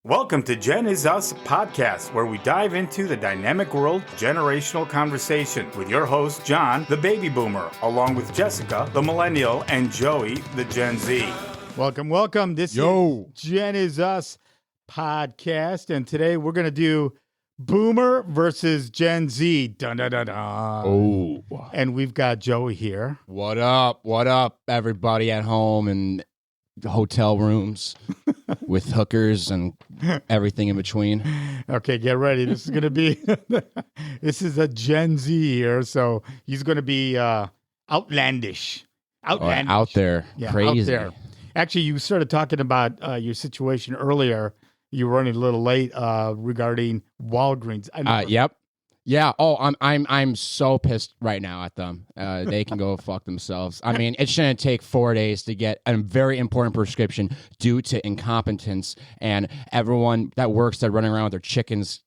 Welcome to Genizus Podcast, where we dive into the dynamic world of generational conversation with your host, John, the baby boomer, along with Jessica, the millennial, and Joey, the Gen Z. Welcome. This is Genizus Podcast, and today we're going to do Boomer versus Gen Z. Dun, dun, dun, dun. Oh. And we've got Joey here. What up, everybody at home and hotel rooms with hookers and everything in between. Okay, get ready. This is going to be, this is a Gen Z here, so he's going to be outlandish. Out there. Yeah, crazy. out there. Actually, you started talking about your situation earlier. You were running a little late regarding Walgreens. Yep. Yeah. Oh, I'm so pissed right now at them. They can go fuck themselves. I mean, it shouldn't take 4 days to get a very important prescription due to incompetence, and everyone that works there running around with their chickens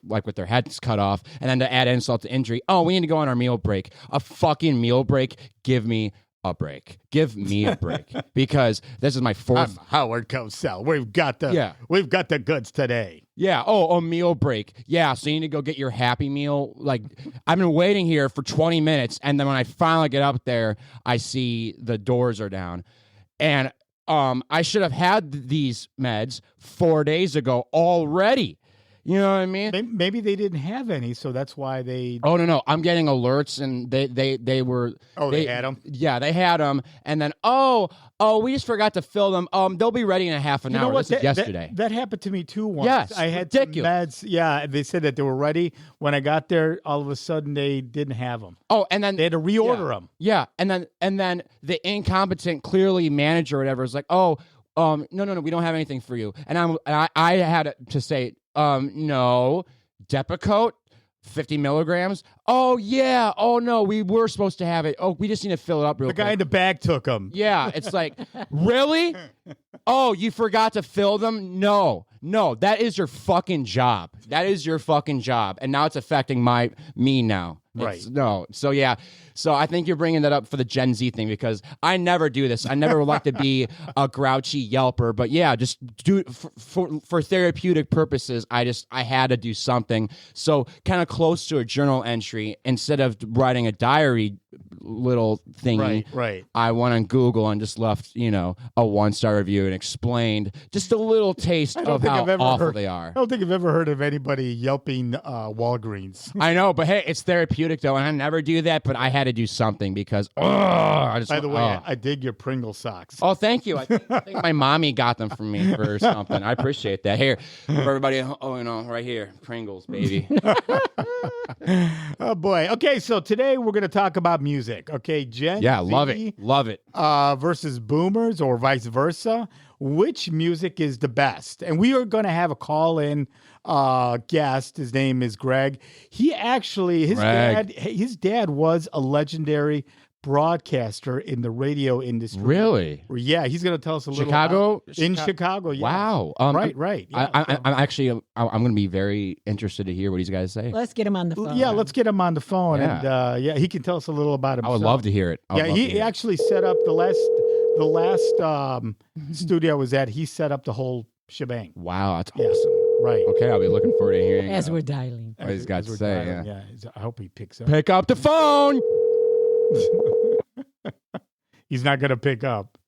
like with their heads cut off, and then to add insult to injury, oh, we need to go on our meal break. A fucking meal break. Give me a break. Give me a break. Because this is my fourth. I'm Howard Cosell. We've got the goods today. Yeah. Oh, a meal break. Yeah. So you need to go get your Happy Meal. Like, I've been waiting here for 20 minutes. And then when I finally get up there, I see the doors are down. And I should have had these meds 4 days ago already. You know what I mean? Maybe they didn't have any, so that's why they... Oh, no. I'm getting alerts, and they were... Oh, they had them? Yeah, they had them. And then, we just forgot to fill them. They'll be ready in a half an hour. What? This is yesterday. That happened to me, too, once. Yes, I had ridiculous. some meds. Yeah, they said that they were ready. When I got there, all of a sudden, they didn't have them. Oh, and then... They had to reorder them. Yeah, and then the incompetent, clearly manager or whatever is like, no, we don't have anything for you. And I had to say... no, Depakote, 50 milligrams. Oh, yeah. Oh, no, we were supposed to have it. Oh, we just need to fill it up real quick. The guy in the bag took them. Yeah, it's like, really? Oh, you forgot to fill them? No, that is your fucking job. That is your fucking job. And now it's affecting me now. Right. So yeah. So I think you're bringing that up for the Gen Z thing because I never do this. I never like to be a grouchy yelper, but yeah, just do it for therapeutic purposes. I had to do something. So kind of close to a journal entry instead of writing a diary little thingy. Right. I went on Google and just left, a 1-star review and explained just a little taste of how awful they are. I don't think I've ever heard of anybody yelping Walgreens. I know, but hey, it's therapeutic though, and I never do that, but I had to do something because, By the way, I dig your Pringle socks. Oh, thank you. I think my mommy got them for me for something. I appreciate that. Here, for everybody, right here, Pringles, baby. Oh, boy. Okay, so today we're going to talk about music. Okay, Gen Yeah, Z, love it. Versus boomers or vice versa. Which music is the best? And we are going to have a call-in guest. His name is Greg. He actually, his dad was a legendary broadcaster in the radio industry. Really? Yeah, he's going to tell us a little in Chicago. Yes. Wow. Right. Yeah, I'm going to be very interested to hear what these guys say. Let's get him on the phone. Yeah, let's get him on the phone, Yeah. and he can tell us a little about himself. I would love to hear it. He actually set up the last studio I was at. He set up the whole shebang. Wow, that's awesome. Right. Okay, I'll be looking forward to hearing as we're dialing. What he's got to say. Yeah. I hope he picks up. Pick up the phone. He's not going to pick up.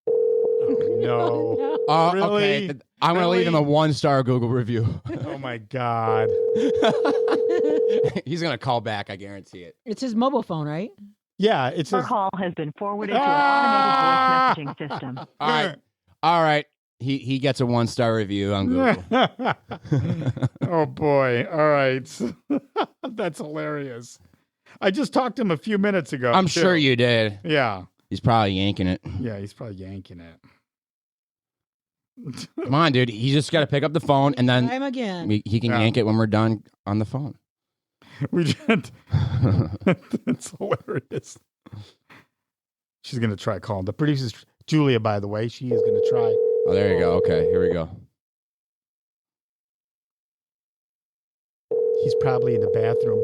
Oh, no. Really? Okay. I'm going to leave him a 1-star Google review. Oh, my God. He's going to call back, I guarantee it. It's his mobile phone, right? Yeah. Your call has been forwarded to an automated voice messaging system. All right. He gets a 1-star review on Google. Oh, boy. All right. That's hilarious. I just talked to him a few minutes ago. I'm sure you did. Yeah. He's probably yanking it. Yeah, he's probably yanking it. Come on, dude. He just got to pick up the phone, and then Time again. he can yank it when we're done on the phone. That's hilarious. She's going to try calling. The producer's Julia, by the way. She is going to try. Oh, there you go. Okay, here we go. He's probably in the bathroom.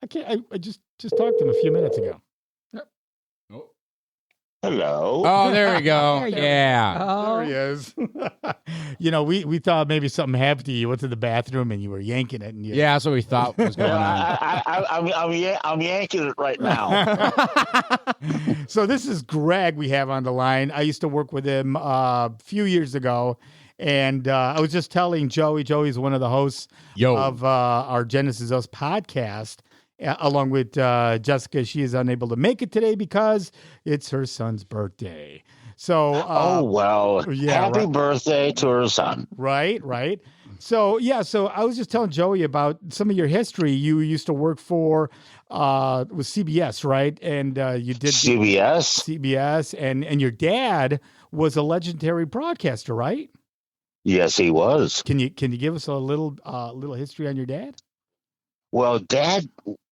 I just talked to him a few minutes ago. Oh. Hello. Oh, there we go. There you go. Yeah. Oh, There he is. We thought maybe something happened to you. You went to the bathroom and you were yanking it. And you... Yeah, that's what we thought was going on. I'm yanking it right now. So this is Greg we have on the line. I used to work with him a few years ago. And I was just telling Joey's one of the hosts of our Genizus podcast, along with Jessica. She is unable to make it today because it's her son's birthday. So, happy birthday to her son. Right. So, so I was just telling Joey about some of your history. You used to work for with CBS, right? And you did CBS, and your dad was a legendary broadcaster, right? Yes, he was. Can you give us a little history on your dad? Well, Dad,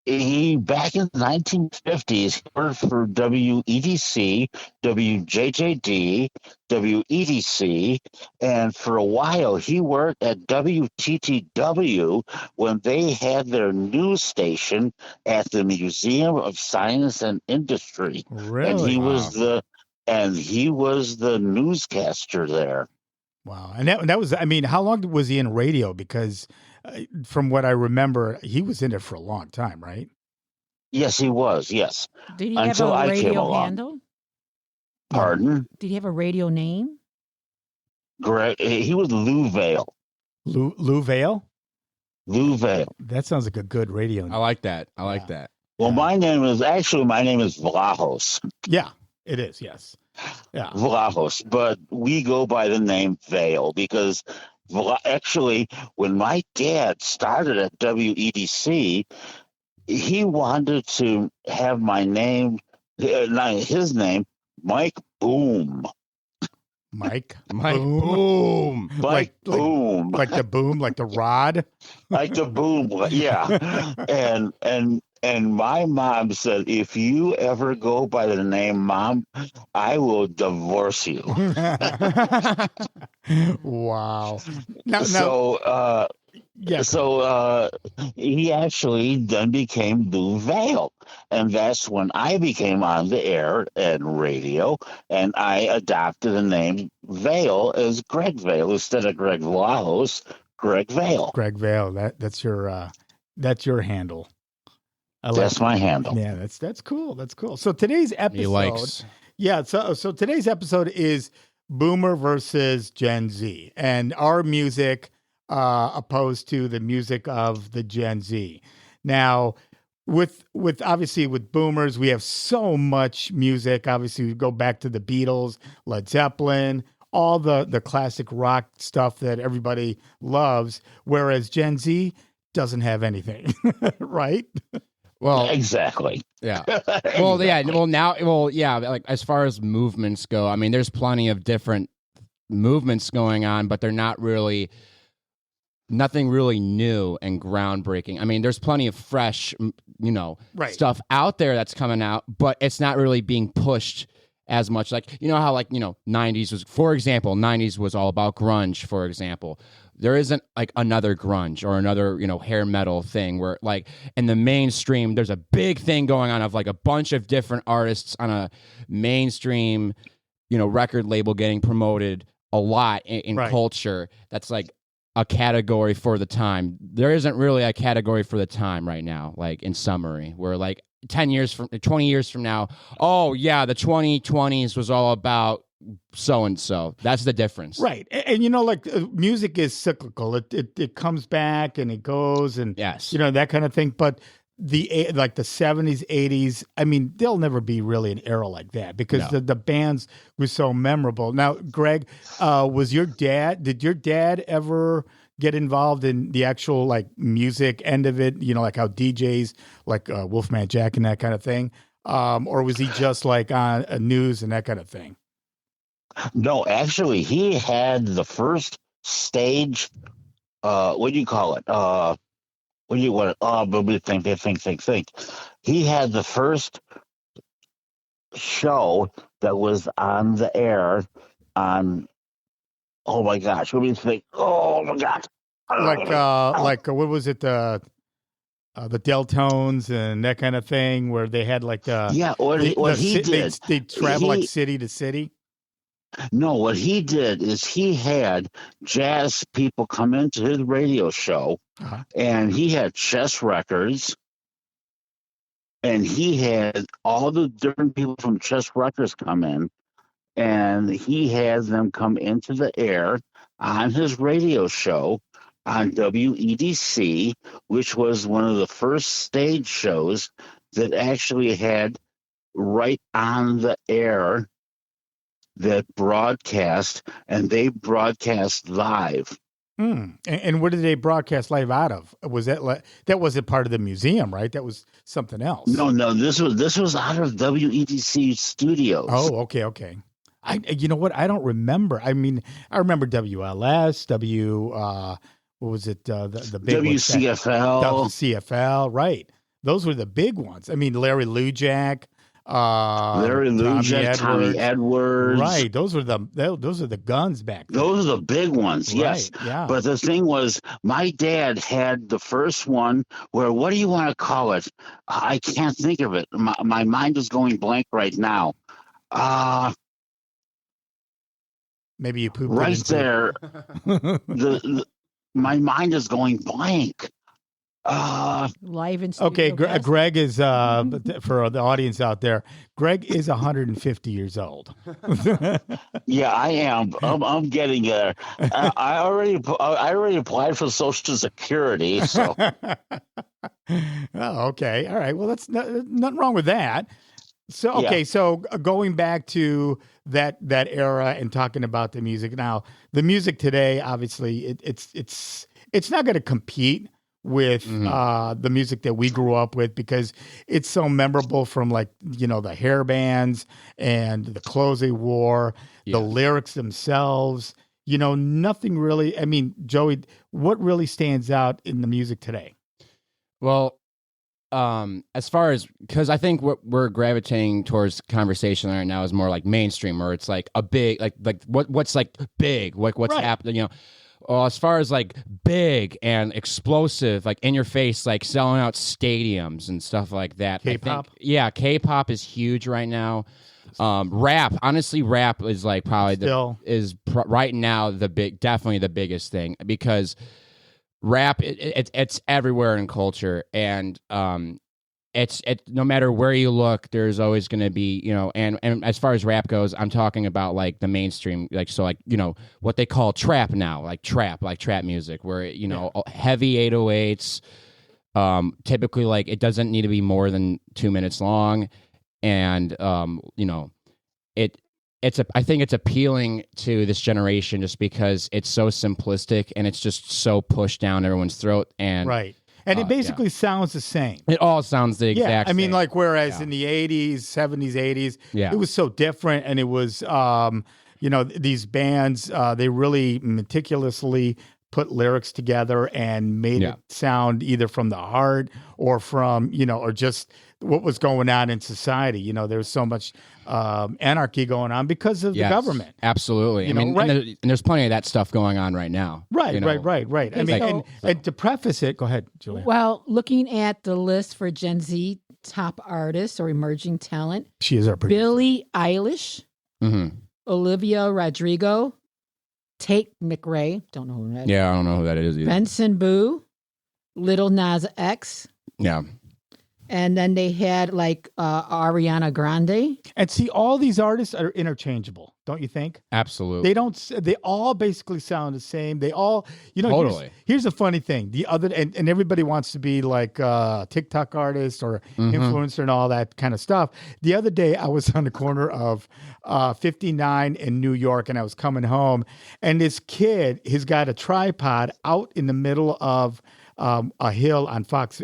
he back in the 1950s, he worked for WEDC, WJJD, WEDC, and for a while he worked at WTTW when they had their news station at the Museum of Science and Industry. Really? And he was the newscaster there. Wow. And that was, I mean, how long was he in radio? Because from what I remember, he was in it for a long time, right? Yes, he was. Yes. did he Until have I a came radio along. handle? Pardon? Did he have a radio name? Greg, he was Lou Vale. Lou Vale? Lou Vale. That sounds like a good radio name. I like that. I like that. Well, my name is Vlahos. Yeah, it is. Yes. Yeah. Vlahos, but we go by the name Vale because actually, when my dad started at WEDC, he wanted to have my name, his name, Mike Boom. Mike Boom. Mike Boom. Like the boom, like the rod. Like the boom, yeah. And my mom said, if you ever go by the name Mom, I will divorce you. Wow. So he actually then became Lou Vale. And that's when I became on the air and radio, and I adopted the name Vale as Greg Vale instead of Greg Vlahos, Greg Vale. Greg Vale, that's your handle. That's my handle. Yeah, that's cool. That's cool. So today's episode, So today's episode is Boomer versus Gen Z, and our music opposed to the music of the Gen Z. Now, with obviously with Boomers, we have so much music. Obviously, we go back to the Beatles, Led Zeppelin, all the classic rock stuff that everybody loves. Whereas Gen Z doesn't have anything, right? Well, exactly. Yeah. Well, yeah. Like as far as movements go, I mean, there's plenty of different movements going on, but they're nothing really new and groundbreaking. I mean, there's plenty of fresh, stuff out there that's coming out, but it's not really being pushed as much. Like, how 90s was, for example, 90s was all about grunge, for example. There isn't like another grunge or another, hair metal thing where like in the mainstream, there's a big thing going on of like a bunch of different artists on a mainstream, record label getting promoted a lot in culture. That's like a category for the time. There isn't really a category for the time right now, like in summary, where like 20 years from now, oh yeah, the 2020s was all about so-and-so. That's the difference. Right. And music is cyclical. It comes back and it goes and yes, that kind of thing. But the 70s, 80s, I mean, there'll never be really an era like that because the bands were so memorable. Now, Greg, did your dad ever get involved in the actual like music end of it? Like how DJs like Wolfman Jack and that kind of thing? Or was he just like on news and that kind of thing? No, actually, he had the first stage. What do you call it? What do you want? Think. He had the first show that was on the air on. Oh my gosh! What do you think? Oh my gosh! Like what was it? the Deltones and that kind of thing, where they had like they travel like city to city. No, what he did is he had jazz people come into his radio show, and he had chess records, and he had all the different people from Chess Records come in, and he had them come into the air on his radio show on WEDC, which was one of the first stage shows that actually had right on the air that broadcast, and they broadcast live. And what did they broadcast live out of? Was that wasn't part of the museum, right? That was something else. No, this was out of WEDC studios. Oh, okay. You know what? I don't remember. I mean, I remember WLS, what was it? The big WCFL. WCFL, right? Those were the big ones. I mean, Larry Lujak. Tommy Edwards. Right. Those are the guns back then. Those are the big ones, yes. Right, yeah. But the thing was, my dad had the first one where, what do you want to call it? I can't think of it. My mind is going blank right now. Maybe you pooped right there. My mind is going blank. Live in studio. Okay, Greg is for the audience out there. Greg is 150 years old. Yeah, I am. I'm getting there. I already applied for Social Security. So. Oh, okay, all right. Well, that's nothing wrong with that. So okay, Yeah. So going back to that era and talking about the music now, the music today, obviously, it's not going to compete with the music that we grew up with, because it's so memorable, from like, the hair bands and the clothes they wore, the lyrics themselves, nothing really. I mean, Joey, what really stands out in the music today? Well, as far as, because I think what we're gravitating towards conversation right now is more like mainstream, where it's like a big, like what's like big, what's Right. happening, Well, as far as like big and explosive, like in your face, like selling out stadiums and stuff like that. K-pop? K-pop is huge right now. Rap, honestly, rap is like probably right now definitely the biggest thing, because rap it's everywhere in culture, and it's no matter where you look, there's always going to be, and as far as rap goes, I'm talking about like the mainstream, like, so like, what they call trap now, like trap music, where, heavy 808s, typically, like, it doesn't need to be more than 2 minutes long. And, I think it's appealing to this generation just because it's so simplistic and it's just so pushed down everyone's throat. And Right. And it basically sounds the same. it all sounds the exact I mean, same. like, whereas in the 80s, 70s, 80s, Yeah. it was so different. And it was, these bands, they really meticulously put lyrics together and made it sound either from the heart or from, or just what was going on in society. There's so much anarchy going on because of the government. Absolutely. And there's plenty of that stuff going on right now. Right. I mean, so- and to preface it, go ahead, Julia. Well, looking at the list for Gen Z top artists or emerging talent, She is our producer. Billie Eilish, Mm-hmm. Olivia Rodrigo, Tate McRae, don't know who that is. Yeah, I don't know who that is either. Benson Boo, Little Nas X, Yeah. and then they had like Ariana Grande. And see, all these artists are interchangeable, don't you think? Absolutely. They all basically sound the same. They all, Totally. here's the funny thing. And everybody wants to be like a TikTok artist or influencer and all that kind of stuff. The other day I was on the corner of 59 in New York, and I was coming home, and this kid has got a tripod out in the middle of a hill at Fox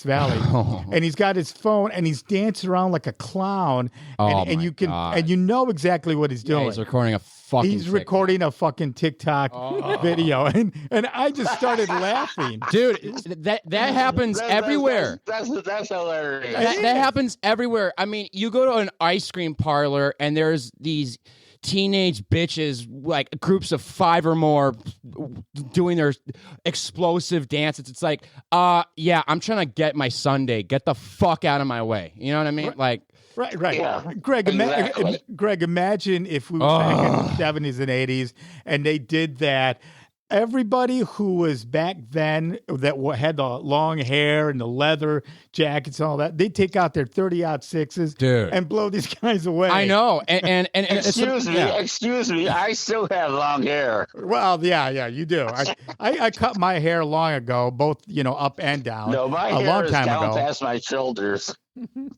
Valley, and he's got his phone and he's dancing around like a clown, and you can God. and you know exactly what he's doing. He's recording a fucking He's recording a fucking TikTok video, and I just started laughing. Dude, that happens everywhere. That's hilarious. That happens everywhere. I mean, you go to an ice cream parlor and there's these teenage bitches, like groups of 5 or more, doing their explosive dances. It's like, yeah, I'm trying to get my Sunday. Get the fuck out of my way. You know what I mean? Like, Right. Yeah, Greg, exactly. Greg, imagine if we were back in the 70s and 80s and they did that. Everybody who was back then that had the long hair and the leather jackets and all that, they'd take out their 30-06s, dude, and blow these guys away. I know. And Excuse me. I still have long hair. Well, yeah, you do. I cut my hair long ago, both up and down. No, my a hair long is time down ago. past my shoulders.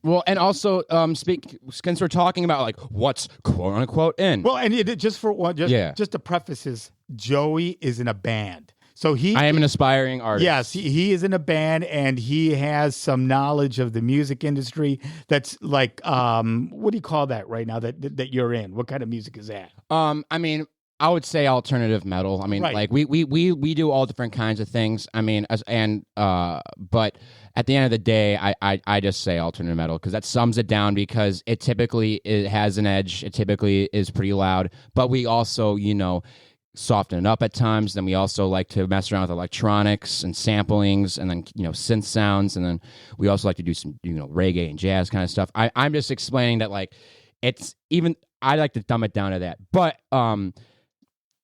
Well, and also, since we're talking about like what's quote unquote in. Well, and just to preface this, Joey is in a band. So I am an aspiring artist. Yes, he is in a band, and he has some knowledge of the music industry. That's like, what do you call that right now that you're in? What kind of music is that? I mean, I would say alternative metal. I mean, Right. like we do all different kinds of things. I mean, but at the end of the day, I just say alternative metal because that sums it down, because it has an edge. It typically is pretty loud, but we also, soften it up at times. Then we also like to mess around with electronics and samplings, and then synth sounds, and then we also like to do some reggae and jazz kind of stuff. I'm just explaining that, like, I like to dumb it down to that. But I'm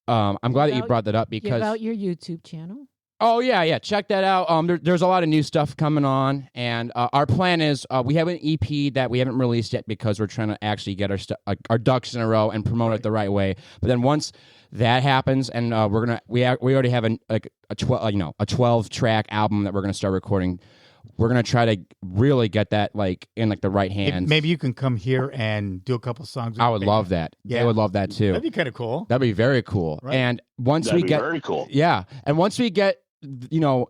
glad that you brought that up, because Give out your YouTube channel. Oh, yeah. Check that out. There's a lot of new stuff coming on, and our plan is we have an EP that we haven't released yet because we're trying to actually get our ducks in a row and promote it the right way. But then once that happens, and we already have a 12-track album that we're gonna start recording. We're gonna try to really get that like in like the right hands. Maybe you can come here and do a couple songs. I would love that. Yeah. They would love that too. That'd be kind of cool. That'd be very cool. Right. And once That'd we be get very cool. Yeah, and once we get the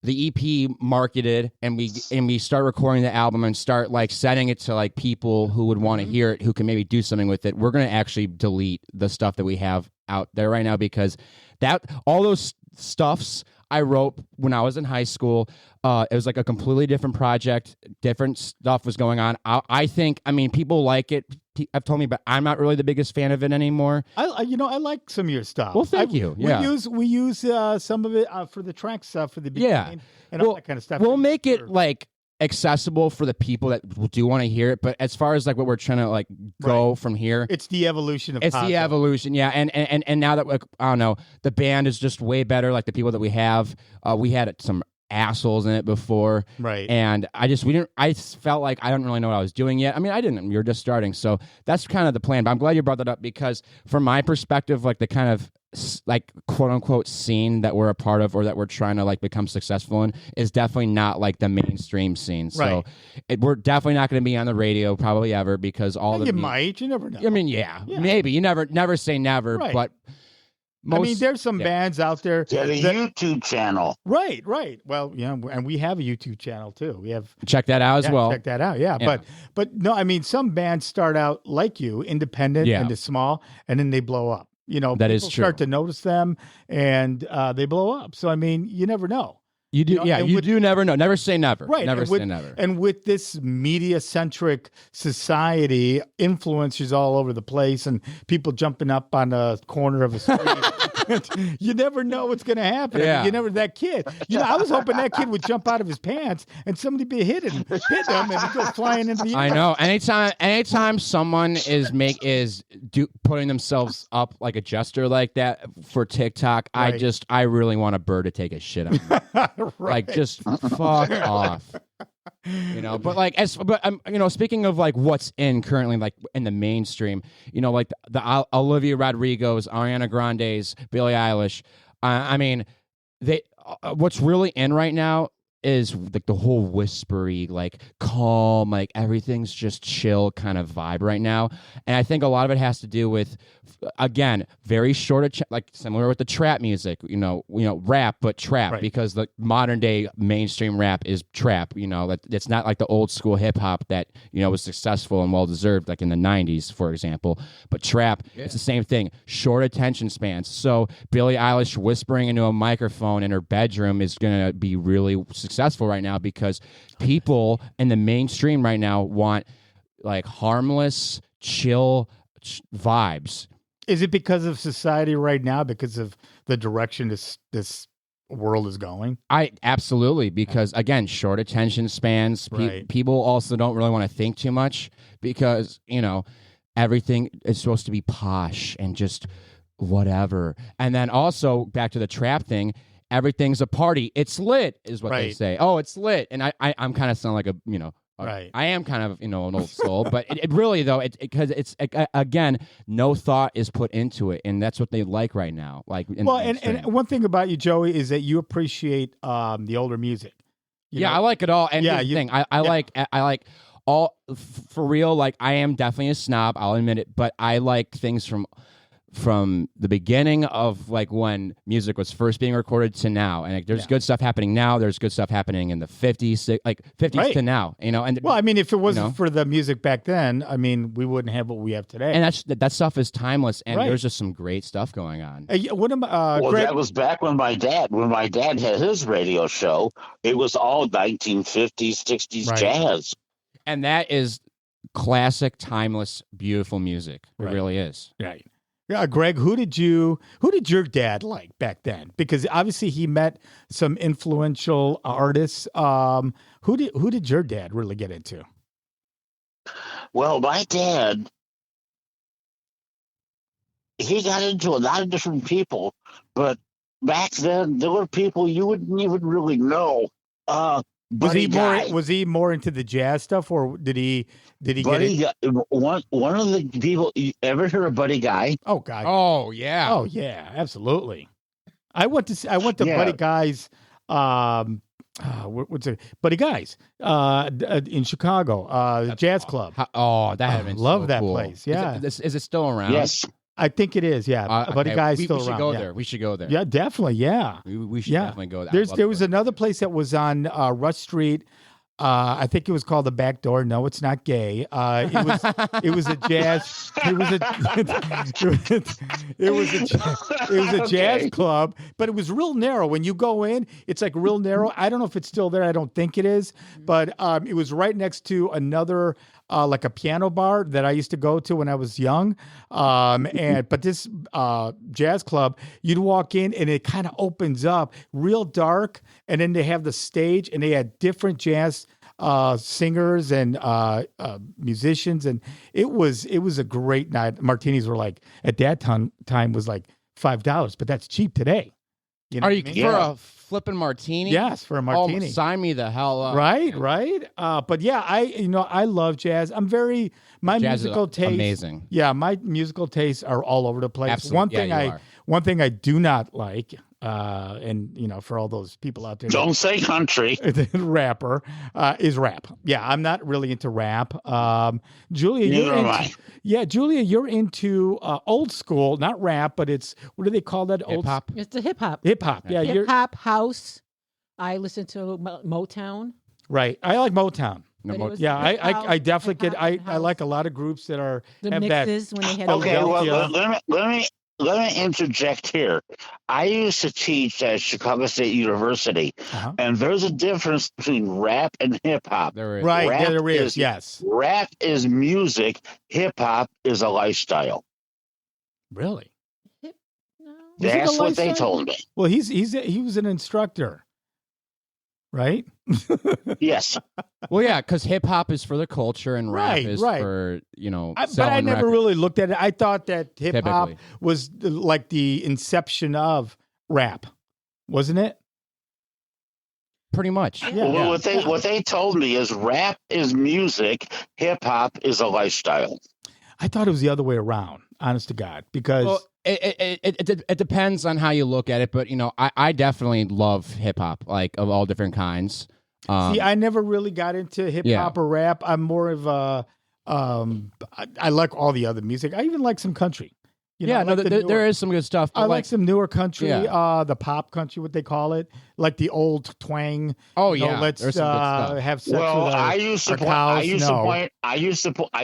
EP marketed, and we start recording the album and start like sending it to like people who would want to hear it, who can maybe do something with it, we're gonna actually delete the stuff that we have out there right now, because all those stuffs I wrote when I was in high school. It was like a completely different project. Different stuff was going on. I think, people like it. Have told me, but I'm not really the biggest fan of it anymore. I like some of your stuff. Well, thank you. Yeah. We use some of it for the track stuff for the beginning and all that kind of stuff. We'll make it like accessible for the people that do want to hear it. But as far as like what we're trying to like go from here, it's the evolution of it's pop. the evolution. Yeah. And now that, like, I don't know, the band is just way better. Like the people that we have, we had some assholes in it before, right? And I felt like I don't really know what I was doing yet. I didn't. We were just starting, so that's kind of the plan. But I'm glad you brought that up, because from my perspective, like the kind of like quote unquote scene that we're a part of, or that we're trying to like become successful in, is definitely not like the mainstream scene. So we're definitely not going to be on the radio probably ever, because you never know. Maybe you never say never, right. But. There's some bands out there. Get a YouTube channel. Right. Well, and we have a YouTube channel too. We have check that out as well. Check that out. Yeah. But no, some bands start out like you, independent and small, and then they blow up. That is true. Start to notice them, and they blow up. So you never know. You do, you do never know. Never say never. Right. Never say never. And with this media-centric society, influencers all over the place, and people jumping up on a corner of a street, you never know what's going to happen. Yeah. That kid. I was hoping that kid would jump out of his pants and somebody be hit him, and he'd go flying into the air. I know. Anytime someone is putting themselves up like a gesture like that for TikTok, right. I really want a bird to take a shit on me. Right. Like, just fuck off. Speaking of like what's in currently, like in the mainstream, like the Olivia Rodrigo's, Ariana Grande's, Billie Eilish. What's really in right now is like the whole whispery, like calm, like everything's just chill kind of vibe right now. And I think a lot of it has to do with, again, very short, like similar with the trap music, rap, but trap, right. Because the modern day mainstream rap is trap, it's not like the old school hip hop that, was successful and well deserved, like in the 90s, for example. But trap, it's the same thing, short attention spans. So Billie Eilish whispering into a microphone in her bedroom is going to be really successful right now, because people in the mainstream right now want like harmless, chill vibes. Is it because of society right now? Because of the direction this world is going? I absolutely, because again, short attention spans. Right. People also don't really want to think too much because, everything is supposed to be posh and just whatever. And then also back to the trap thing, everything's a party. It's lit is what they Right. say. Oh, it's lit. And I'm kind of sound like Right. I am kind of, an old soul, but it really though, because it's again, no thought is put into it, and that's what they like right now. Like, and one thing about you, Joey, is that you appreciate the older music. You know? I like it all. And Yeah, here's the thing, I like all for real. Like, I am definitely a snob. I'll admit it, but I like things from the beginning of like when music was first being recorded to now, and like, there's good stuff happening now. There's good stuff happening in the 50s, like 50s Right. to now. And Well, I mean, if it wasn't for the music back then, I mean, we wouldn't have what we have today. and that stuff is timeless, and Right. there's just some great stuff going on. What am Well, Greg? that was back when my dad had his radio show. It was all 1950s, 60s Right. jazz. And that is classic, timeless, beautiful music. It Right. really is. Right. Yeah, Greg, who did your dad like back then? Because obviously he met some influential artists. Who did your dad really get into? Well, my dad, he got into a lot of different people, but back then there were people you wouldn't even really know. Was he more into the jazz stuff, or did he get it? One of the people, you ever hear of Buddy Guy? Oh God. Oh yeah. Oh yeah, absolutely. I went to Yeah. Buddy Guy's. What's it? Buddy Guy's in Chicago, the Jazz Club. That had I been love so that cool. place, yeah. Is it still around? Yes. I think it is. Yeah, Buddy Okay, Guy's we still should around. go yeah. there. We should go there. Yeah, definitely. Yeah. We should Yeah. definitely go there. There was another place that was on Rush Street. I think it was called the Back Door. No, it's not gay. It was a jazz. It was a jazz Okay. club, but it was real narrow. When you go in, it's like real narrow. I don't know if it's still there. I don't think it is, but it was right next to another. Like a piano bar that I used to go to when I was young. But this jazz club, you'd walk in and it kind of opens up real dark. And then they have the stage and they had different jazz singers and musicians. And it was a great night. Martinis were like, at that time was like $5, but that's cheap today. You know Are what you I mean? for Yeah. a flipping martini? Yes, for a martini. Oh, sign me the hell up. Right. But yeah, I love jazz. My Jazz is musical taste. amazing. Yeah, my musical tastes are all over the place. Absolutely. One thing I do not like, for all those people out there, Don't say country. rapper is rap. Yeah, I'm not really into rap. Julia, Neither am I. Julia, you're into old school, not rap, but it's what do they call that? Hip hop. It's the hip hop. Hip hop. Yeah, Hip hop house. I listen to Motown. right. I like Motown. But it was Yeah, hip house, I definitely hip get. hop and I like a house. lot of groups that are The have that. mixes when they had Okay, well, Philadelphia. let me interject here. I used to teach at Chicago State University, Uh-huh. and there's a difference between rap and hip hop. There is. Right, Rap there is. is- Yes, Rap is music. Hip hop is a lifestyle. really. No. Is it a That's what they lifestyle? told me. Well, he was an instructor, right? Yes. Well, yeah, because hip hop is for the culture and rap Right, is right. for But I selling never records. really looked at it. I thought that hip hop Typically. was like the inception of rap, wasn't it? Pretty much. Yeah. Well, what they told me is rap is music. Hip hop is a lifestyle. I thought it was the other way around. Honest to God, because Well, it depends on how you look at it, but I definitely love hip hop, like of all different kinds. see, I never really got into hip hop or rap. I'm more of a I like all the other music. I even like some country. You know, I like the there newer- is some good stuff. But I like some newer country, Yeah. the pop country, what they call it, like the old twang. Oh you know, yeah, let's there's some good stuff. have sex Well, with our, I used to our play. cows. I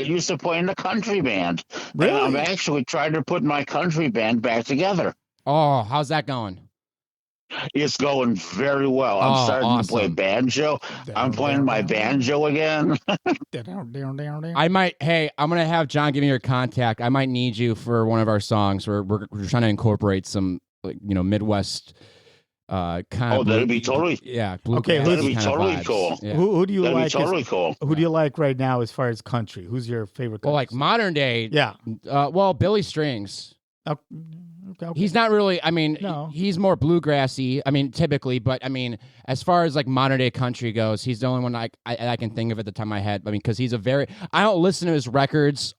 used to play in a country band. Really? And I'm actually trying to put my country band back together. Oh, how's that going? It's going very well. I'm starting to play banjo. I'm playing my banjo again. I might. Hey, I'm gonna have John give me your contact. I might need you for one of our songs. We're trying to incorporate some Midwest kind of. That'd be totally. Yeah. Okay, that'd be totally cool. Yeah. Who do you That'd like? Be totally cool. Who do you like right now as far as country? Who's your favorite? Well, like modern day. Yeah. Well, Billy Strings. Okay. He's not really. I mean, he's more bluegrassy. I mean, typically, but I mean, as far as like modern day country goes, he's the only one I can think of at the top of my head. I mean, because he's I don't listen to his records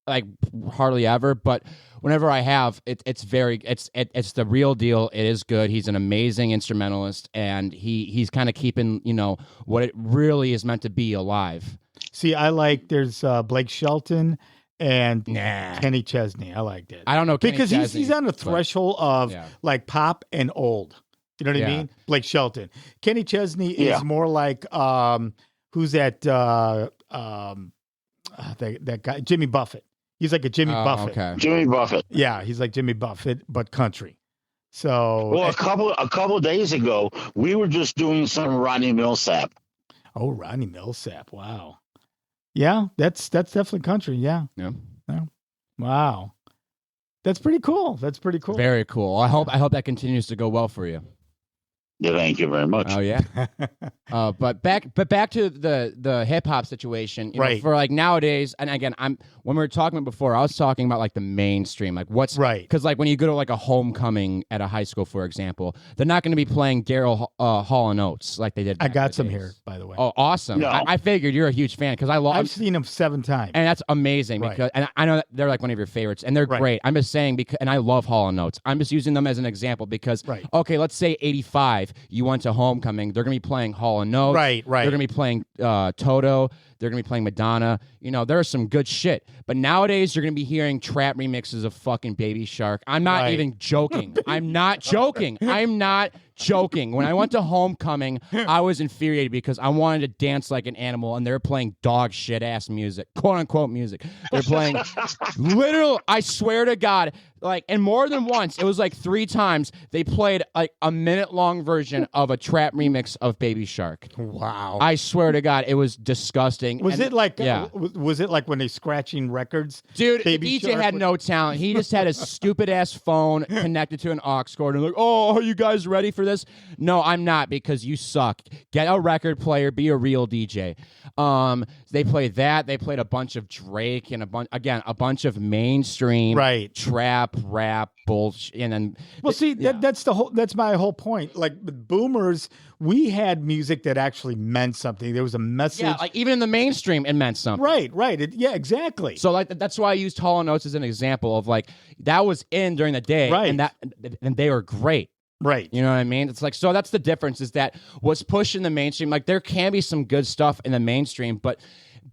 like hardly ever, but whenever I have, it's the real deal. It is good. He's an amazing instrumentalist, and he's kind of keeping what it really is meant to be alive. See, I like there's Blake Shelton and Kenny Chesney. I liked it. I don't know because Chesney, he's on the threshold of like pop and old. You know what I mean? Blake Shelton. Kenny Chesney is more like who's that? That guy, Jimmy Buffett. He's like a Jimmy Buffett. Okay. Jimmy Buffett. Yeah, he's like Jimmy Buffett, but country. So, well, a couple of days ago, we were just doing some Ronnie Millsap. Oh, Ronnie Millsap! Wow. Yeah, that's definitely country. Yeah. Wow. That's pretty cool. Very cool. I hope that continues to go well for you. Yeah, thank you very much. Oh yeah. But back to the hip hop situation, right? For like nowadays, and again, when we were talking before, I was talking about like the mainstream, like what's right. Because like when you go to like a homecoming at a high school, for example, they're not going to be playing Daryl Hall & Oates like they did. I got some here, by the way. Oh, awesome! No. I figured you're a huge fan because I've seen them 7 times, and that's amazing right. because and I know that they're like one of your favorites, and they're great. I'm just saying and I love Hall & Oates. I'm just using them as an example because okay, let's say 85. You went to homecoming, they're going to be playing Hall & Oates. Right. They're going to be playing Toto. They're going to be playing Madonna. There's some good shit. But nowadays, you're going to be hearing trap remixes of fucking Baby Shark. I'm not even joking. I'm not joking. When I went to homecoming, I was infuriated because I wanted to dance like an animal, and they're playing dog shit ass music, quote unquote music. They're playing literal. I swear to God, and more than once, it was like 3 times they played like a minute-long version of a trap remix of Baby Shark. Wow! I swear to God, it was disgusting. Was it like? Yeah. Was it like when they scratching records? Dude, the DJ had no talent. He just had a stupid ass phone connected to an aux cord, and like, oh, are you guys ready for this? No, I'm not, because you suck. Get a record player. Be a real DJ. They played that. They played a bunch of Drake and a bunch of mainstream trap rap bullshit. And then that's my whole point. Like with boomers, we had music that actually meant something. There was a message. Yeah, like even in the mainstream, it meant something. Right. Exactly. So like that's why I used Hall & Oates as an example of like that was in during the day, and they were great. Right. You know what I mean? It's like, so that's the difference, is that what's pushed in the mainstream, like there can be some good stuff in the mainstream, but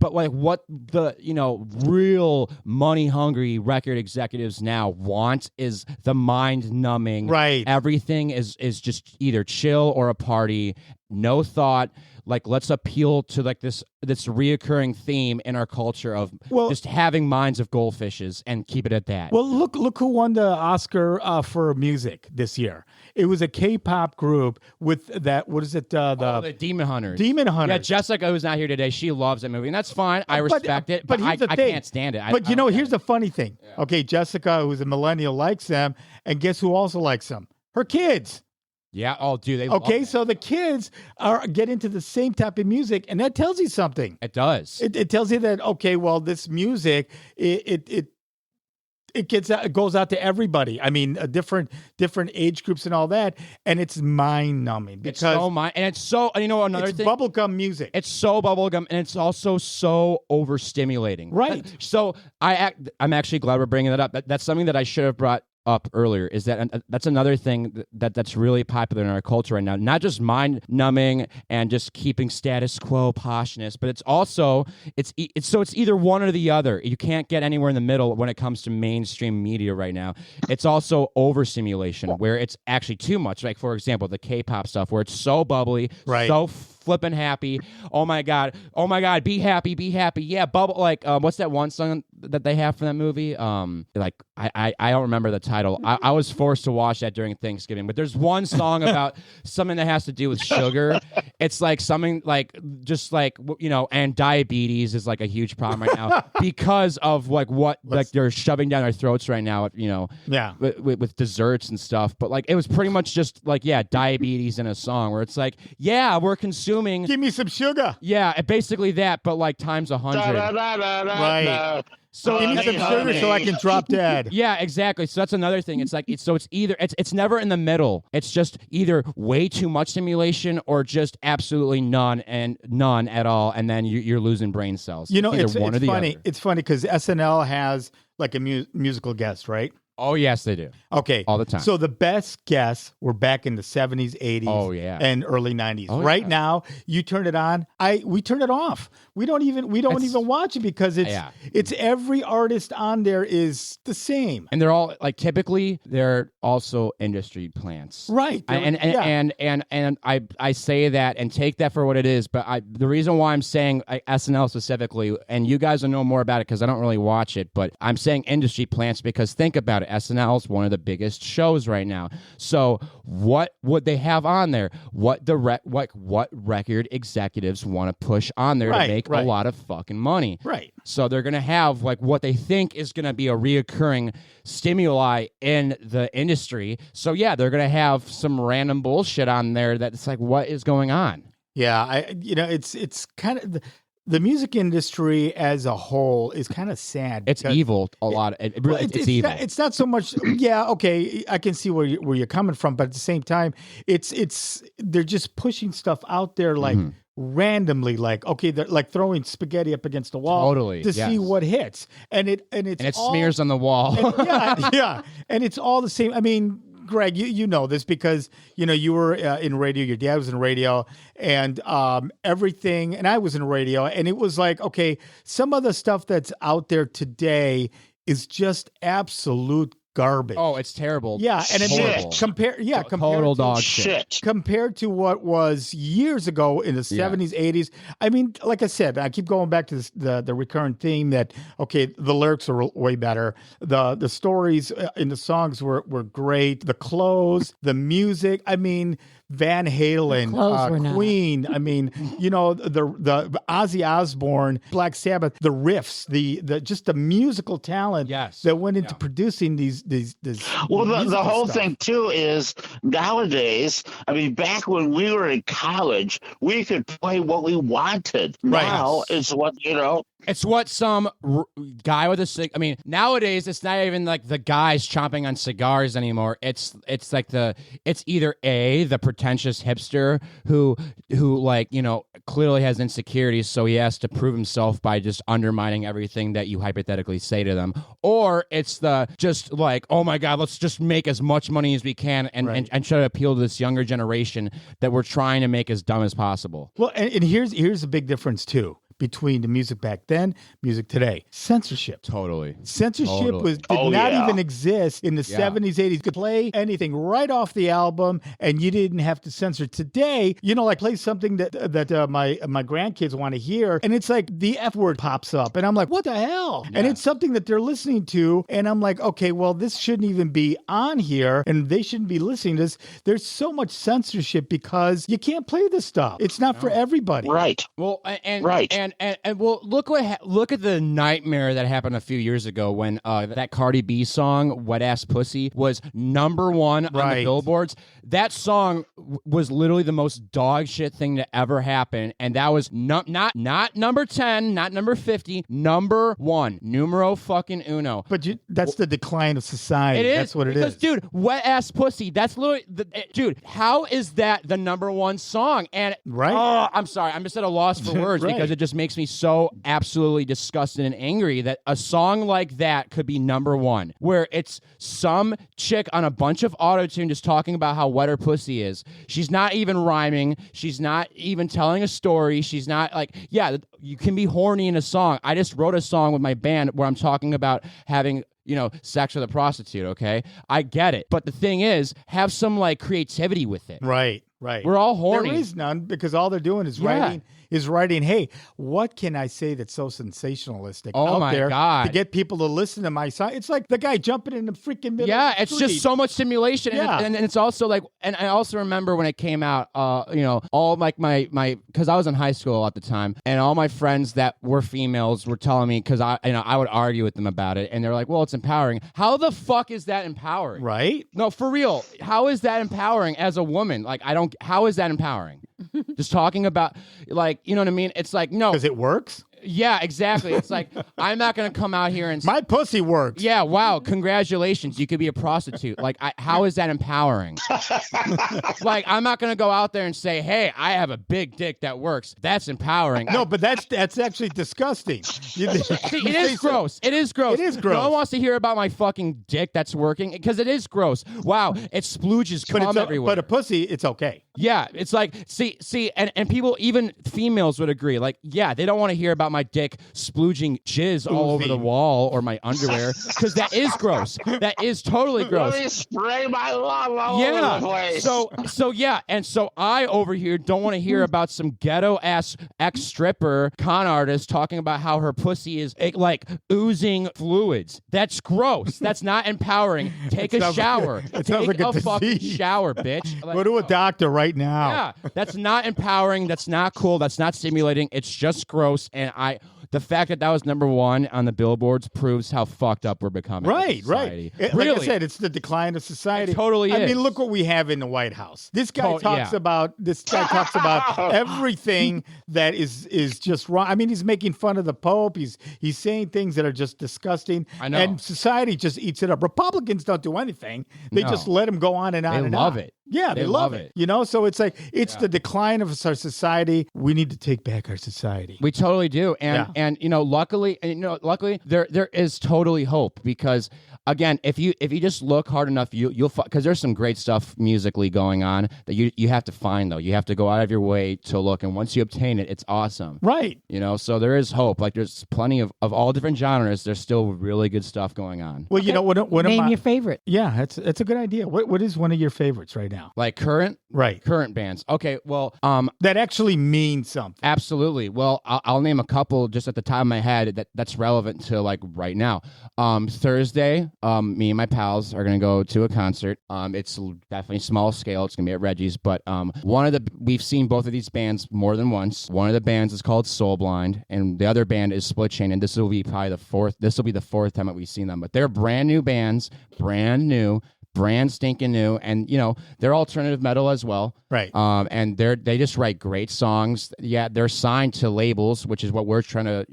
like what the, real money hungry record executives now want is the mind numbing. Right. Everything is just either chill or a party, no thought. Like, let's appeal to like this reoccurring theme in our culture of just having minds of goldfishes and keep it at that. Well, look who won the Oscar for music this year. It was a K-pop group with that. What is it? The Demon Hunters. Demon Hunters. Yeah, Jessica, who's not here today, she loves that movie, and that's fine. I respect it, but I can't stand it. But here's the funny thing. Yeah. Okay, Jessica, who's a millennial, likes them, and guess who also likes them? Her kids. Yeah. Oh, dude. Okay, so the kids get into the same type of music, and that tells you something. It does. It tells you that this music it goes out to everybody. I mean, different age groups and all that, and it's mind numbing because it's so another thing. Bubblegum music. It's so bubblegum, and it's also so overstimulating. Right. So I'm actually glad we're bringing that up. That's something that I should have brought up earlier, is that that's another thing that's really popular in our culture right now. Not just mind numbing and just keeping status quo poshness, but it's also it's either one or the other. You can't get anywhere in the middle when it comes to mainstream media right now. It's also overstimulation, where it's actually too much. Like, for example, the K-pop stuff, where it's so bubbly, so flipping happy. Oh my god, be happy. Yeah, bubble. Like, what's that one song that they have from that movie? Like I don't remember the title. I was forced to watch that during Thanksgiving, but there's one song about something that has to do with sugar. It's like something like just like, you know, and diabetes is like a huge problem right now because of like what like they're shoving down their throats right now. You know, with desserts and stuff. But like it was pretty much just like diabetes in a song where it's like we're consuming. Give me some sugar. Yeah, basically that, but like times 100. Right. So give me some sugar so I can drop dead. Yeah, exactly. So that's another thing. It's like it's either it's never in the middle. It's just either way too much stimulation or just absolutely none at all, and then you're losing brain cells. You know, it's funny. It's funny because SNL has like a musical guest, right? Oh, yes, they do. Okay. All the time. So the best guests were back in the 70s, 80s, and early 90s. Right now, you turn it on, we turn it off. We don't even watch it because it's every artist on there is the same. And they're all like typically they're also industry plants. Right. And I say that and take that for what it is, but the reason why I'm saying SNL specifically, and you guys will know more about it because I don't really watch it, but I'm saying industry plants because think about it. SNL is one of the biggest shows right now. So what would they have on there? What record executives want to push on there to make a lot of fucking money? Right. So they're going to have like what they think is going to be a reoccurring stimuli in the industry. So they're going to have some random bullshit on there that's like, what is going on? Yeah, it's kind of the music industry as a whole is kind of sad. It's evil a lot. It's evil. It's not so much. Yeah, okay, I can see where you're coming from, but at the same time, it's they're just pushing stuff out there like randomly, like they're like throwing spaghetti up against the wall to see what hits, and it smears on the wall. And it's all the same. I mean, Greg, you know this because you were in radio. Your dad was in radio, and everything. And I was in radio, and it was like, okay, some of the stuff that's out there today is just absolute garbage. Oh, it's terrible. Yeah, and total dog shit compared to what was years ago in the 70s, 80s. I mean, like I said, I keep going back to the recurrent theme that the lyrics are way better. The stories in the songs were great. The clothes, the music. I mean, Van Halen, Queen. I mean, the Ozzy Osbourne, Black Sabbath, the riffs, the just the musical talent that went into producing these. Well, the whole thing too is nowadays. I mean, back when we were in college, we could play what we wanted. Right. Now it's what It's what some guy with a cig. I mean, nowadays it's not even like the guys chomping on cigars anymore. It's like it's either the pretentious hipster who like clearly has insecurities, so he has to prove himself by just undermining everything that you hypothetically say to them, or it's the just like, oh my god, let's just make as much money as we can and try to appeal to this younger generation that we're trying to make as dumb as possible. Well, and here's a big difference too between the music back then, music today. Censorship. Totally. Censorship did not even exist in the 70s, 80s. You could play anything right off the album and you didn't have to censor. Today, like play something that my grandkids want to hear, and it's like the F word pops up and I'm like, what the hell? Yeah. And it's something that they're listening to and I'm like, okay, well, this shouldn't even be on here and they shouldn't be listening to this. There's so much censorship because you can't play this stuff. It's not for everybody. Right. Well, and well, look at the nightmare that happened a few years ago when that Cardi B song "Wet Ass Pussy" was number one on the billboards. That song was literally the most dog shit thing to ever happen, and that was not number 10, not number 50, number 1, numero fucking uno. But that's the decline of society. It is. That's what it because, is. Dude, "Wet Ass Pussy." That's literally dude. How is that the number 1 song? And I'm sorry, I'm just at a loss for words because it just makes me so absolutely disgusted and angry that a song like that could be number 1, where it's some chick on a bunch of autotune just talking about how wet her pussy is. She's not even rhyming. She's not even telling a story. She's not like, you can be horny in a song. I just wrote a song with my band where I'm talking about having sex with a prostitute, okay? I get it. But the thing is, have some like creativity with it. Right. Right. We're all horny. There is none because all they're doing is writing, hey, what can I say that's so sensationalistic Oh out my there God. to get people to listen to my side? It's like the guy jumping in the freaking middle Yeah, of the it's street. just so much simulation. Yeah. And it's also like, and I also remember when it came out, all like my, because I was in high school at the time, and all my friends that were females were telling me, because I would argue with them about it, and they're like, well, it's empowering. How the fuck is that empowering? Right? No, for real. How is that empowering as a woman? Like, how is that empowering? Just talking about, like, you know what I mean? It's like, no. Because it works? Yeah, exactly. It's like, I'm not going to come out here and My pussy works. yeah, wow, congratulations. You could be a prostitute. Like, how is that empowering? Like, I'm not going to go out there and say, hey, I have a big dick that works. That's empowering. No, but that's actually disgusting. See, it is gross. It is gross. It is gross. No one wants to hear about my fucking dick that's working because it is gross. Wow, it splooges cum everywhere. But a pussy, it's okay. Yeah, it's like, see, and people, even females would agree. Like, yeah, they don't want to hear about my dick splooging jizz all over the wall or my underwear because that is gross. That is totally gross. Let me spray my love all over the place. So yeah, and so I over here don't want to hear about some ghetto ass ex stripper con artist talking about how her pussy is like oozing fluids. That's gross. That's not empowering. Take a shower. It sounds Take like a fucking disease. shower, bitch. Like, Go to a doctor right now. yeah, that's not empowering. That's not cool. That's not stimulating. It's just gross. And the fact that was number one on the billboards proves how fucked up we're becoming. Right. Really, Like I said, it's the decline of society. It totally I is. mean, look what we have in the White House. This guy talks yeah. about everything that is just wrong. I mean, he's making fun of the Pope. He's saying things that are just disgusting. I know. And society just eats it up. Republicans don't do anything. They just let him go on and on They and love on. it. Yeah, they love it. You know, so it's like the decline of our society. We need to take back our society. We totally do, and luckily there is totally hope because again, if you just look hard enough, you'll because there's some great stuff musically going on that you have to find though. You have to go out of your way to look, and once you obtain it, it's awesome. Right. You know, so there is hope. Like there's plenty of all different genres. There's still really good stuff going on. Well, you know what? Name your favorite. Yeah, it's a good idea. What is one of your favorites right now? Like current bands. Okay, well, that actually means something. Absolutely. Well, I'll name a couple just at the top of my head that's relevant to like right now. Thursday, me and my pals are gonna go to a concert. It's definitely small scale. It's gonna be at Reggie's, but we've seen both of these bands more than once. One of the bands is called Soul Blind, and the other band is Split Chain, and this will be probably the fourth time that we've seen them. But they're brand new bands, brand stinking new, and they're alternative metal as well, right? And they just write great songs. Yeah, they're signed to labels, which is what we're trying to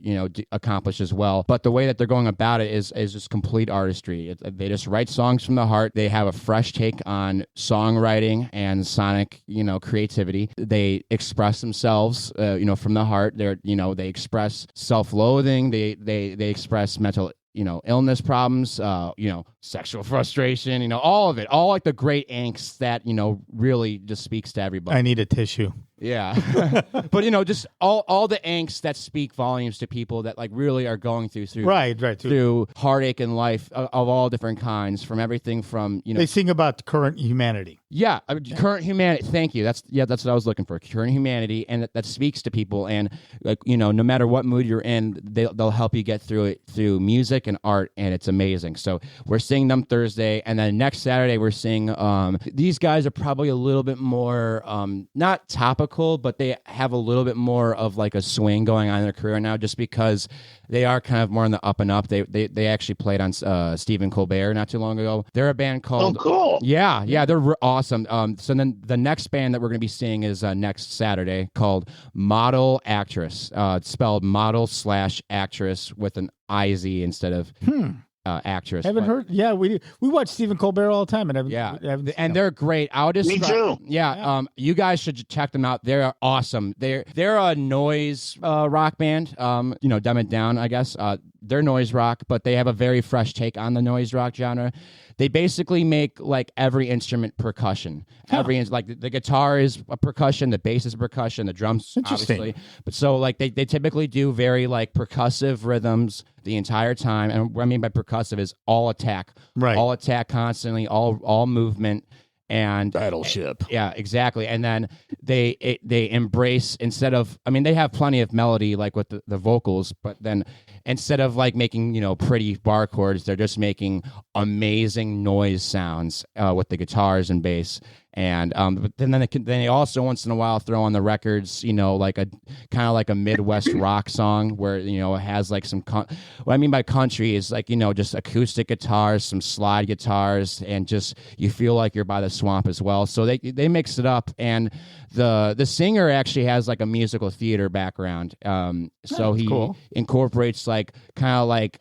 accomplish as well. But the way that they're going about it is just complete artistry. They just write songs from the heart. They have a fresh take on songwriting and sonic creativity. They express themselves from the heart. They express self-loathing. They express mental illness problems, sexual frustration, all of it, all like the great angst that, really just speaks to everybody. I need a tissue. Yeah. But, just all the angst that speak volumes to people that like really are going through through heartache in life of all different kinds, from everything from, They sing about current humanity. Yeah, current humanity. Thank you. That's what I was looking for. Current humanity, and that speaks to people. And like no matter what mood you're in, they'll help you get through it through music and art, and it's amazing. So we're seeing them Thursday, and then next Saturday we're seeing these guys are probably a little bit more not topical, but they have a little bit more of like a swing going on in their career now, just because they are kind of more on the up and up. They actually played on Stephen Colbert not too long ago. They're a band called cool. Yeah, they're awesome. So then the next band that we're going to be seeing is next Saturday called Model Actress. It's spelled model/actress with an IZ instead of actress. Haven't heard. Yeah, we watch Stephen Colbert all the time, and and they're great. Me too. Yeah, you guys should check them out. They're awesome. They're a noise rock band. Dumb it down, I guess. They're noise rock, but they have a very fresh take on the noise rock genre. They basically make like every instrument percussion. Like the guitar is a percussion, the bass is percussion, the drums obviously. But so like they typically do very like percussive rhythms the entire time. And what I mean by percussive is all attack. Right. All attack constantly, all movement. And Battleship. Yeah, exactly. And then they embrace, instead of, I mean, they have plenty of melody like with the vocals, but then instead of like making, pretty bar chords, they're just making amazing noise sounds with the guitars and bass. And but then they also once in a while throw on the records, like a kind of like a Midwest rock song where it has like some. What I mean by country is like just acoustic guitars, some slide guitars, and just you feel like you're by the swamp as well. So they mix it up, and the singer actually has like a musical theater background. So he cool. incorporates like kind of like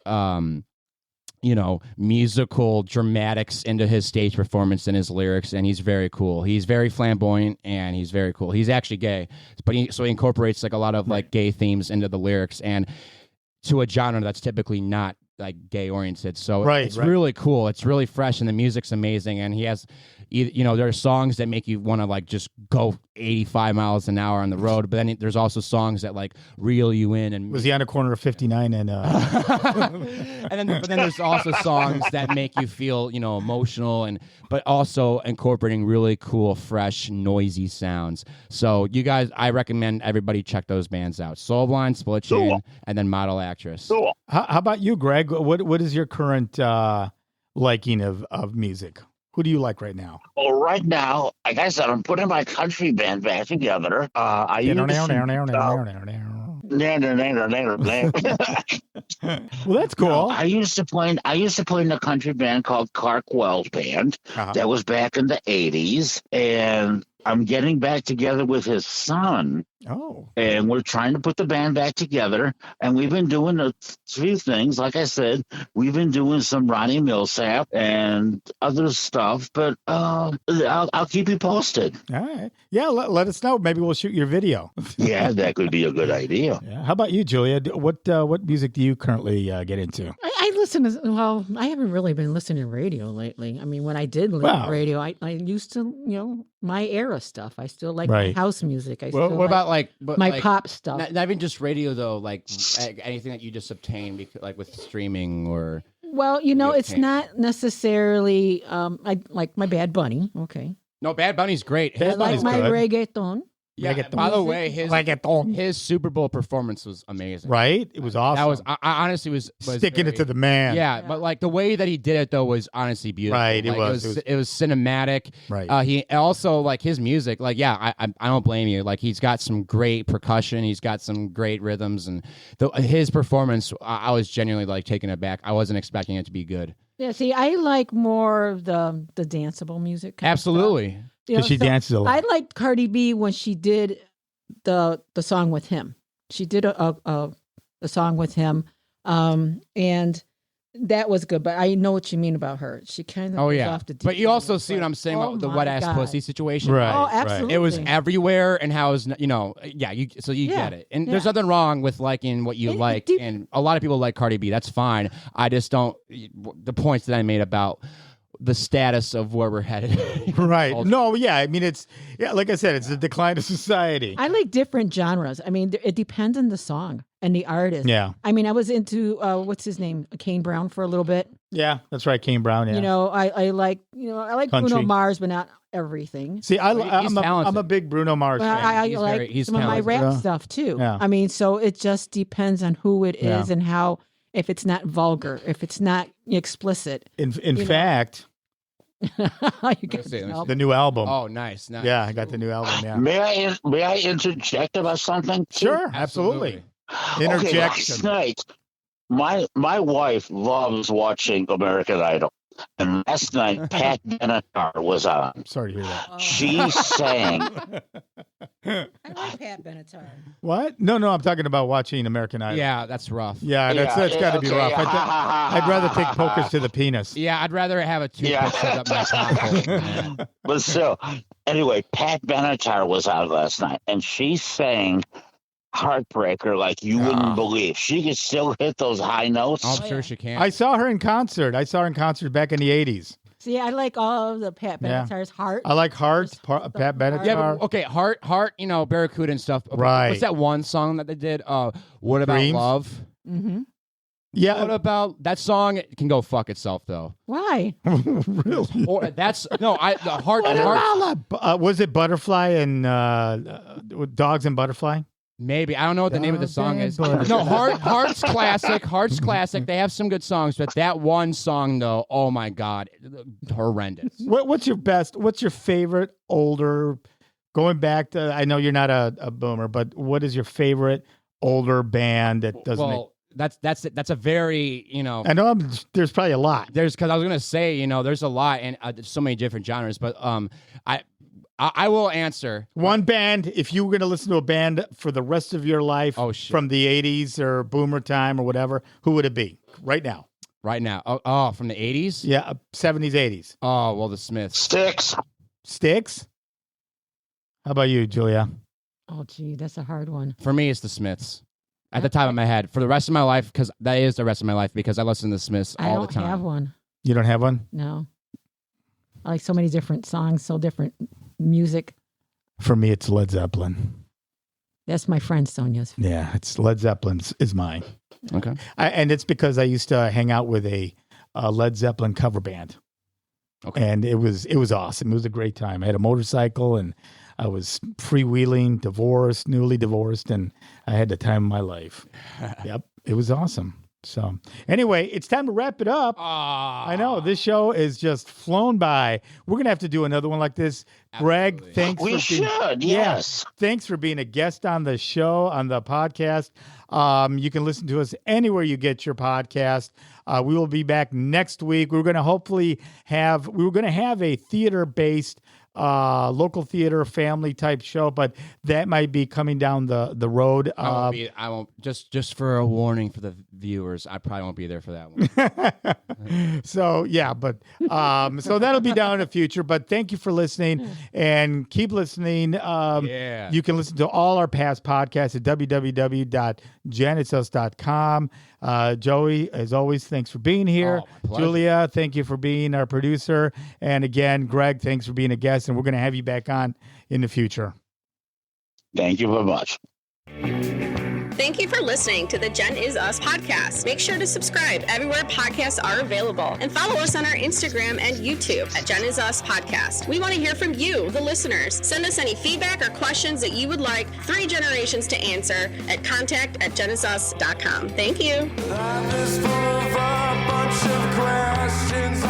musical dramatics into his stage performance and his lyrics, and he's very cool. He's very flamboyant, and he's very cool. He's actually gay, but he incorporates like a lot of like gay themes into the lyrics, and to a genre that's typically not like gay oriented. So it's really cool. It's really fresh, and the music's amazing. And he has, there are songs that make you want to like just go 85 miles an hour on the road, but then there's also songs that like reel you in. And was he on a corner of 59 and but then there's also songs that make you feel emotional, but also incorporating really cool, fresh, noisy sounds. So you guys, I recommend everybody check those bands out: Soulblind, Split Chain, and then Model Actress. Cool. How about you, Greg? What is your current liking of music? Who do you like right now? Well, right now, like I said, I'm putting my country band back together. I used to Well, that's cool. I used to play in a country band called Clark Wells Band. That was back in the 80s, and I'm getting back together with his son. Oh. And we're trying to put the band back together. And we've been doing a few things. Like I said, we've been doing some Ronnie Millsap and other stuff. But I'll keep you posted. All right. Yeah, let us know. Maybe we'll shoot your video. Yeah, that could be a good idea. Yeah. How about you, Julia? What music do you currently get into? I listen to, I haven't really been listening to radio lately. I mean, when I did listen to radio, I used to, my era stuff. I still like my house music. What about my pop stuff? Not even just radio though, like anything that you just obtain, like with streaming or. Well, it's not necessarily. I like my Bad Bunny. Okay. No, Bad Bunny's great. I like my reggaeton. Yeah. By the way, his Super Bowl performance was amazing. Right? It was awesome. That was I honestly was sticking it to the man. Yeah, but like the way that he did it though was honestly beautiful. Right, it was cinematic. Right. He also like his music. Like I don't blame you. Like he's got some great percussion. He's got some great rhythms, and his performance. I was genuinely like taken aback. I wasn't expecting it to be good. Yeah. See, I like more of the danceable music. Absolutely. Because she dances a lot. I liked Cardi B when she did the song with him. She did a song with him, and that was good. But I know what you mean about her. She kind of off the deep But you also end, see what I'm saying about the wet ass pussy situation, right? Oh, absolutely. It was everywhere, and how is so you get it. And there's nothing wrong with liking what you like, and a lot of people like Cardi B. That's fine. I just don't. The points that I made about the status of where we're headed. Right. No, yeah. I mean, like I said, it's the decline of society. I like different genres. I mean, it depends on the song and the artist. Yeah. I mean, I was into, what's his name? Kane Brown for a little bit. Yeah, that's right. Kane Brown. Yeah. I like Country. Bruno Mars, but not everything. See, I'm a big Bruno Mars fan. I like some of my rap stuff too. Yeah. I mean, so it just depends on who it is and how. If it's not vulgar, if it's not explicit. In fact, the new album. Oh, nice. Yeah, I got the new album. Yeah. May I interject about something? Sure, absolutely. Interjection. Okay, last night, my wife loves watching American Idol. And last night, Pat Benatar was on. I'm sorry to hear that. Oh. She sang. I like Pat Benatar. What? No, I'm talking about watching American Idol. Yeah, that's rough. Yeah, that's got to be rough. I'd rather take pokers to the penis. Yeah, I'd rather have a toothpick set up my pocket. But still, anyway, Pat Benatar was on last night, and she sang Heartbreaker like you wouldn't believe. She could still hit those high notes. I'm sure she can. I saw her in concert. back in the 80s. See, I like all of the Pat Benatar's Heart. I like Heart, Pat Benatar. Yeah, but, okay, Heart, Barracuda and stuff. Right. What's that one song that they did? What About Dreams? Love? Mm-hmm. Yeah. What about that song? It can go fuck itself though. Why? Really? Or that's no. The heart. Was it Butterfly and Dogs and Butterfly? Maybe I don't know what the name of the song is. Butterfly. No, Heart's classic. Heart's classic. They have some good songs, but that one song though, oh my god, horrendous. What's your favorite older? Going back to, I know you're not a boomer, but what is your favorite older band that doesn't? Well, that's a very I know there's probably a lot. Because I was gonna say there's a lot and so many different genres, but I will answer One band. If you were going to listen to a band for the rest of your life, from the 80s or boomer time or whatever, who would it be right now? Right now, oh, from the 80s, yeah, 70s, 80s. Oh well, the Smiths. Styx. How about you, Julia? Oh, gee, that's a hard one. For me, it's the Smiths. At the top of my head, for the rest of my life, because that is the rest of my life, because I listen to the Smiths all the time. I don't have one. You don't have one? No. I like so many different songs, so different music. For me, it's Led Zeppelin. That's my friend Sonia's. Yeah, it's Led Zeppelin is mine. Okay. And it's because I used to hang out with a Led Zeppelin cover band. Okay. And it was awesome. It was a great time. I had a motorcycle and I was freewheeling, newly divorced, and I had the time of my life. Yep. It was awesome. So anyway, it's time to wrap it up. I know this show is just flown by. We're going to have to do another one like this. Absolutely. Greg, thanks. We should, yes. Thanks for being a guest on the show, on the podcast. You can listen to us anywhere you get your podcast. We will be back next week. We were going to have a theater-based local theater family type show, but that might be coming down the road. I won't just for a warning for the viewers. I probably won't be there for that one. So yeah, but so that'll be down in the future. But thank you for listening and keep listening. You can listen to all our past podcasts at www.genizus.com. Joey, as always, thanks for being here. Julia, thank you for being our producer. And again, Greg, thanks for being a guest. And we're going to have you back on in the future. Thank you very much. Thank you for listening to the Gen Is Us podcast. Make sure to subscribe everywhere podcasts are available and follow us on our Instagram and YouTube at Gen Is Us Podcast. We want to hear from you, the listeners. Send us any feedback or questions that you would like 3 generations to answer at contact@genizus.com. Thank you. Life is full of a bunch of questions.